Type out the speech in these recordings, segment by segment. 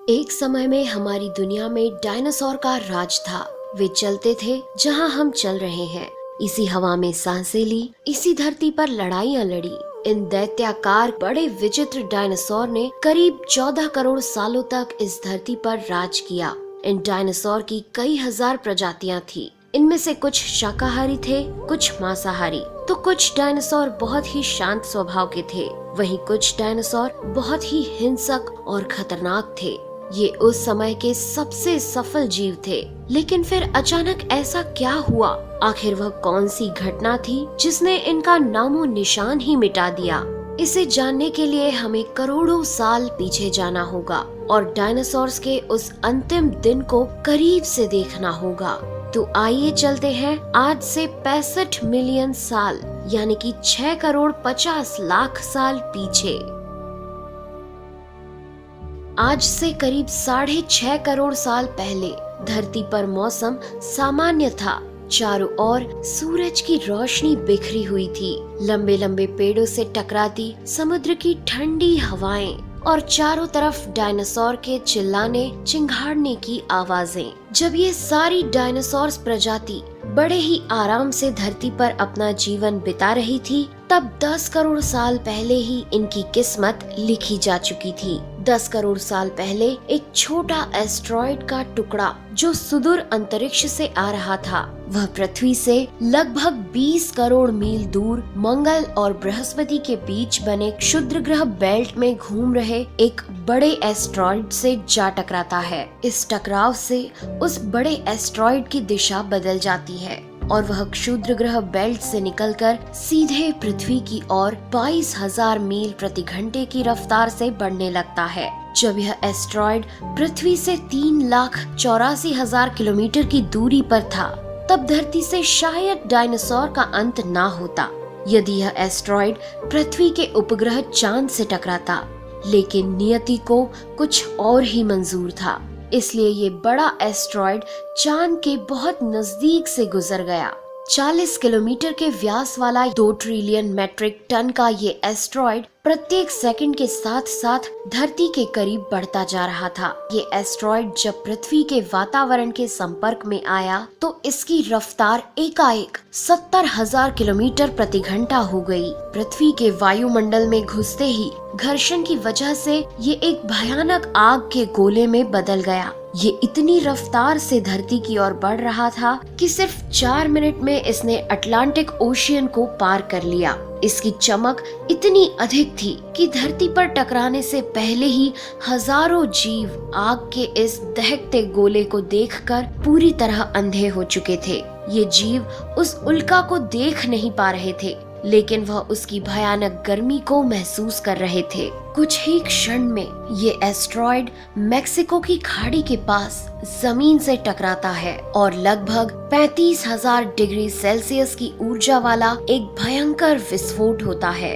एक समय में हमारी दुनिया में डायनासोर का राज था। वे चलते थे जहां हम चल रहे हैं। इसी हवा में सांसें ली, इसी धरती पर लड़ाइयां लड़ी। इन दैत्याकार बड़े विचित्र डायनासोर ने करीब 14 करोड़ सालों तक इस धरती पर राज किया। इन डायनासोर की कई हजार प्रजातियां थी। इनमें से कुछ शाकाहारी थे, कुछ मांसाहारी, तो कुछ डायनासोर बहुत ही शांत स्वभाव के थे। वहीं कुछ डायनासोर बहुत ही हिंसक और खतरनाक थे। ये उस समय के सबसे सफल जीव थे। लेकिन फिर अचानक ऐसा क्या हुआ? आखिर वह कौन सी घटना थी जिसने इनका नामो निशान ही मिटा दिया? इसे जानने के लिए हमें करोड़ों साल पीछे जाना होगा और डायनासोर्स के उस अंतिम दिन को करीब से देखना होगा। तो आइए चलते हैं आज से 65 मिलियन साल यानी कि 6 करोड़ 50 लाख साल पीछे। आज से करीब 6.5 करोड़ साल पहले धरती पर मौसम सामान्य था। चारों ओर सूरज की रोशनी बिखरी हुई थी। लंबे लंबे पेड़ों से टकराती समुद्र की ठंडी हवाएं और चारों तरफ डायनासोर के चिल्लाने चिंघाड़ने की आवाजें। जब ये सारी डायनासोर प्रजाति बड़े ही आराम से धरती पर अपना जीवन बिता रही थी, तब 10 करोड़ साल पहले ही इनकी किस्मत लिखी जा चुकी थी। 10 करोड़ साल पहले एक छोटा एस्टेरॉयड का टुकड़ा जो सुदूर अंतरिक्ष से आ रहा था, वह पृथ्वी से लगभग 20 करोड़ मील दूर मंगल और बृहस्पति के बीच बने क्षुद्र ग्रह बेल्ट में घूम रहे एक बड़े एस्टेरॉयड से जा टकराता है। इस टकराव से उस बड़े एस्टेरॉयड की दिशा बदल जाती है और वह क्षुद्र ग्रह बेल्ट से निकलकर सीधे पृथ्वी की ओर 22,000 मील प्रति घंटे की रफ्तार से बढ़ने लगता है। जब यह एस्टेरॉयड पृथ्वी से 3,84,000 किलोमीटर की दूरी पर था, तब धरती से शायद डायनासोर का अंत ना होता यदि यह एस्टेरॉयड पृथ्वी के उपग्रह चांद से टकराता। लेकिन नियति को कुछ और ही मंजूर था, इसलिए ये बड़ा एस्टेरॉयड चांद के बहुत नजदीक से गुजर गया। 40 किलोमीटर के व्यास वाला 2 ट्रिलियन मेट्रिक टन का ये एस्टेरॉयड प्रत्येक सेकंड के साथ साथ धरती के करीब बढ़ता जा रहा था। ये एस्टेरॉयड जब पृथ्वी के वातावरण के संपर्क में आया तो इसकी रफ्तार एकाएक 70,000 किलोमीटर प्रति घंटा हो गई। पृथ्वी के वायुमंडल में घुसते ही घर्षण की वजह से ये एक भयानक आग के गोले में बदल गया। ये इतनी रफ्तार से धरती की ओर बढ़ रहा था कि सिर्फ 4 मिनट में इसने अटलांटिक ओशियन को पार कर लिया। इसकी चमक इतनी अधिक थी कि धरती पर टकराने से पहले ही हजारों जीव आग के इस दहकते गोले को देखकर पूरी तरह अंधे हो चुके थे। ये जीव उस उल्का को देख नहीं पा रहे थे, लेकिन वह उसकी भयानक गर्मी को महसूस कर रहे थे। कुछ ही क्षण में ये एस्टेरॉयड मेक्सिको की खाड़ी के पास जमीन से टकराता है और लगभग 35,000 डिग्री सेल्सियस की ऊर्जा वाला एक भयंकर विस्फोट होता है।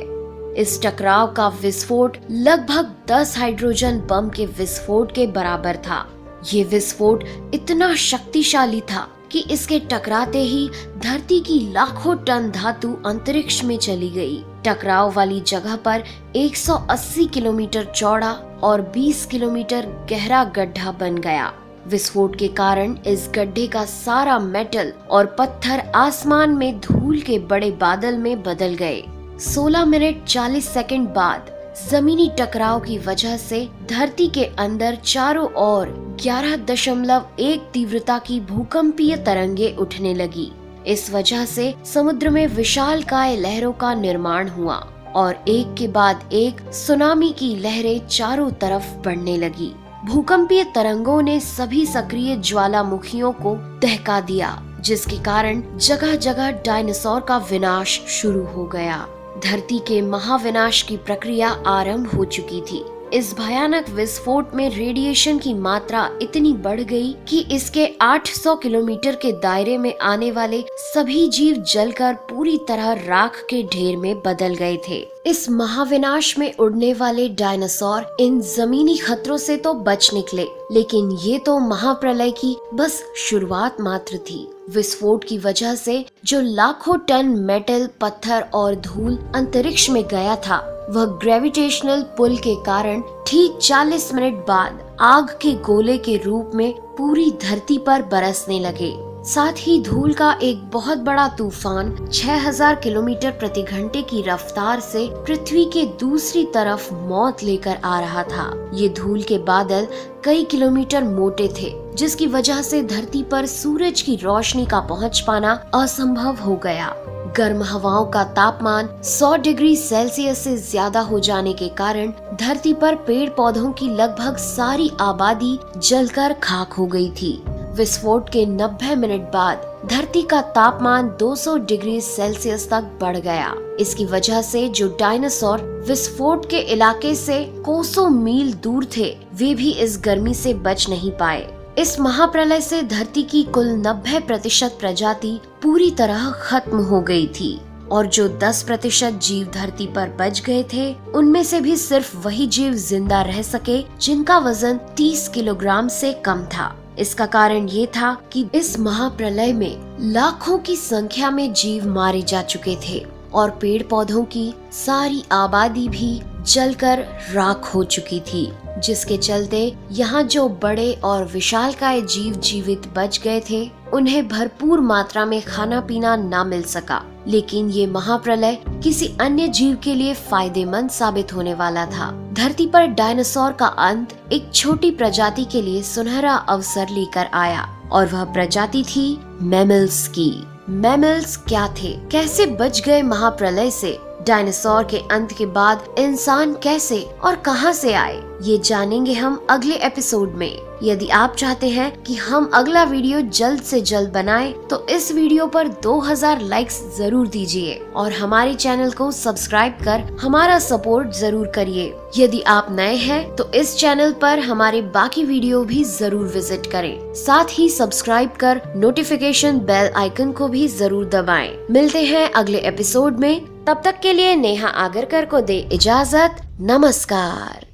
इस टकराव का विस्फोट लगभग 10 हाइड्रोजन बम के विस्फोट के बराबर था। ये विस्फोट इतना शक्तिशाली था कि इसके टकराते ही धरती की लाखों टन धातु अंतरिक्ष में चली गई। टकराव वाली जगह पर 180 किलोमीटर चौड़ा और 20 किलोमीटर गहरा गड्ढा बन गया। विस्फोट के कारण इस गड्ढे का सारा मेटल और पत्थर आसमान में धूल के बड़े बादल में बदल गए। 16 मिनट 40 सेकंड बाद जमीनी टकराव की वजह से धरती के अंदर चारों ओर 11.1 तीव्रता की भूकंपीय तरंगे उठने लगी। इस वजह से समुद्र में विशालकाय लहरों का निर्माण हुआ और एक के बाद एक सुनामी की लहरें चारों तरफ बढ़ने लगी। भूकंपीय तरंगों ने सभी सक्रिय ज्वालामुखियों को दहका दिया, जिसके कारण जगह जगह डायनासोर का विनाश शुरू हो गया। धरती के महाविनाश की प्रक्रिया आरंभ हो चुकी थी। इस भयानक विस्फोट में रेडिएशन की मात्रा इतनी बढ़ गई कि इसके 800 किलोमीटर के दायरे में आने वाले सभी जीव जलकर पूरी तरह राख के ढेर में बदल गए थे। इस महाविनाश में उड़ने वाले डायनासोर इन जमीनी खतरों से तो बच निकले, लेकिन ये तो महाप्रलय की बस शुरुआत मात्र थी। विस्फोट की वजह से जो लाखों टन मेटल, पत्थर और धूल अंतरिक्ष में गया था, वह ग्रेविटेशनल पुल के कारण ठीक 40 मिनट बाद आग के गोले के रूप में पूरी धरती पर बरसने लगे। साथ ही धूल का एक बहुत बड़ा तूफान 6000 किलोमीटर प्रति घंटे की रफ्तार से पृथ्वी के दूसरी तरफ मौत लेकर आ रहा था। ये धूल के बादल कई किलोमीटर मोटे थे, जिसकी वजह से धरती पर सूरज की रोशनी का पहुंच पाना असंभव हो गया। गर्म हवाओं का तापमान 100 डिग्री सेल्सियस से ज्यादा हो जाने के कारण धरती पर पेड़ पौधों की लगभग सारी आबादी जलकर खाक हो गई थी। विस्फोट के 90 मिनट बाद धरती का तापमान 200 डिग्री सेल्सियस तक बढ़ गया। इसकी वजह से जो डायनासोर विस्फोट के इलाके से कोसों मील दूर थे, वे भी इस गर्मी से बच नहीं पाए। इस महाप्रलय से धरती की कुल 90% प्रजाति पूरी तरह खत्म हो गई थी और जो 10% जीव धरती पर बच गए थे, उनमें से भी सिर्फ वही जीव जिंदा रह सके जिनका वजन 30 किलोग्राम से कम था। इसका कारण ये था कि इस महाप्रलय में लाखों की संख्या में जीव मारे जा चुके थे और पेड़ पौधों की सारी आबादी भी जलकर राख हो चुकी थी, जिसके चलते यहाँ जो बड़े और विशालकाय जीव जीवित बच गए थे, उन्हें भरपूर मात्रा में खाना पीना ना मिल सका। लेकिन ये महाप्रलय किसी अन्य जीव के लिए फायदेमंद साबित होने वाला था। धरती पर डायनासोर का अंत एक छोटी प्रजाति के लिए सुनहरा अवसर लेकर आया और वह प्रजाति थी मैमल्स की। मैमल्स क्या थे, कैसे बच गए महाप्रलय से, डायनासोर के अंत के बाद इंसान कैसे और कहां से आए, ये जानेंगे हम अगले एपिसोड में। यदि आप चाहते हैं कि हम अगला वीडियो जल्द से जल्द बनाएं, तो इस वीडियो पर 2000 लाइक्स जरूर दीजिए और हमारे चैनल को सब्सक्राइब कर हमारा सपोर्ट जरूर करिए। यदि आप नए हैं तो इस चैनल पर हमारे बाकी वीडियो भी जरूर विजिट करें। साथ ही सब्सक्राइब कर नोटिफिकेशन बेल आइकन को भी जरूर दबाएं। मिलते हैं अगले एपिसोड में, तब तक के लिए नेहा आगरकर को दे इजाजत। नमस्कार।